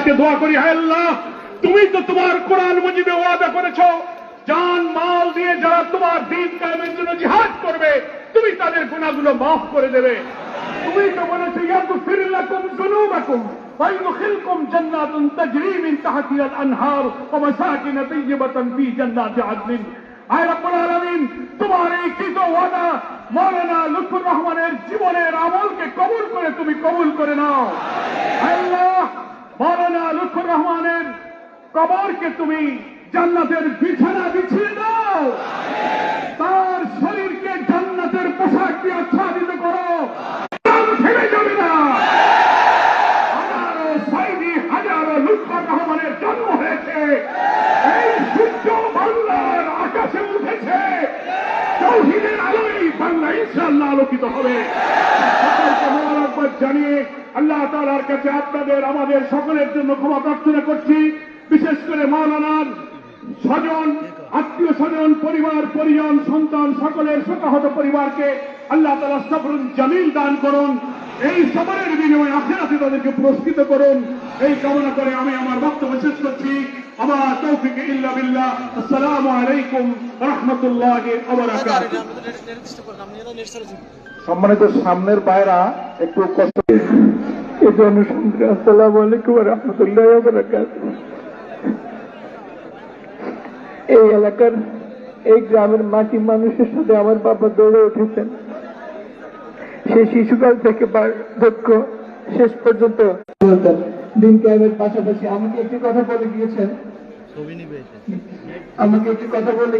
আজকে দোয়া করি, হে আল্লাহ, তুমি তো তোমার কোরআন মজিদে ওয়াদা করেছো, জান মাল দিয়ে যারা তোমার দ্বীন কায়েমের জন্য জিহাদ করবে তুমি তাদের গুনাহগুলো মাফ করে দেবে। তুমি তো বলেছো, ইয়াগফির লাকুম যুনুবাকুম ওয়া ইউদখিলকুম জান্নাতুন তাজরি মিন তাহতিহা আল-আনহার ওয়া মাসাকিন তাইয়্যিবাতান ফি জান্নাতি আদনিন। আয় রব্বুল আলামিন, তোমার এই কৃত ওয়াদা মাওলানা লুৎফুর রহমানের জীবনের আমলকে কবুল করে তুমি কবুল করে নাও। আল্লাহ, মাওলানা লুৎফুর রহমানের কবরকে তুমি জান্নাতের বিছানা বিছিয়ে দাও, তার শরীরকে জান্নাতের পোশাক দিয়ে আচ্ছাদিত করো, ফেলে যাবে না। হাজারো সাইদি, হাজারো লুৎফুর রহমানের জন্ম হয়েছে, এই সূর্য বাংলার আকাশে উঠেছে, তাওহীদের আলোয় বাংলা ইনশাআল্লাহ আলোকিত হবে। সকলকে মোবারকবাদ জানিয়ে আল্লাহ তাআলার কাছে আপনাদের আমাদের সকলের জন্য ক্ষমা প্রার্থনা করছি। বিশেষ করে মাওলানার স্বজন, আত্মীয় স্বজন, পরিবার পরিজন, সন্তান সকলের শোকাহত পরিবারকে আল্লাহ তাআলা সবরুল জামিল দান করুন, এই সবরের বিনিময়ে আখিরাতে তাদেরকে পুরস্কৃত করুন, এই কামনা করে আমি আমার বক্তব্য শেষ করছি। আমার তৌফিক ইল্লা বিল্লাহ। আসসালামু আলাইকুম ওয়া রাহমাতুল্লাহি ওয়া বারাকাতুহু। সম্মানিত সামনের বাইরা একটু কষ্ট এই জনসংখ্যা। আসসালামু আলাইকুম ওয়া রাহমাতুল্লাহি ওয়া বারাকাতুহু। এই এলাকার এই গ্রামের মাটি মানুষের সাথে আমার বাবা দৌড়ে উঠেছেন। সে শিশুকাল থেকে বার্ধক্য শেষ পর্যন্ত দিন কায়েমের পাশাপাশি আমাকে একটি কথা বলে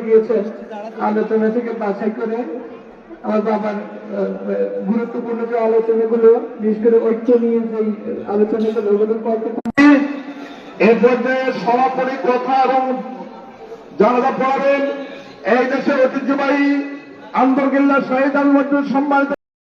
গিয়েছেন, আলোচনা থেকে বাছাই করে আমার বাবার গুরুত্বপূর্ণ যে আলোচনাগুলো, বিশেষ করে ঐক্য নিয়ে যে আলোচনাগুলো ওগুলো করতে এ পর্যায়ে সরাসরি কথা এবং জানাজা পড়াবেন এই দেশের ঐতিহ্যবাহী আন্দরকিল্লা শহীদ আল মজদুর সম্মানিত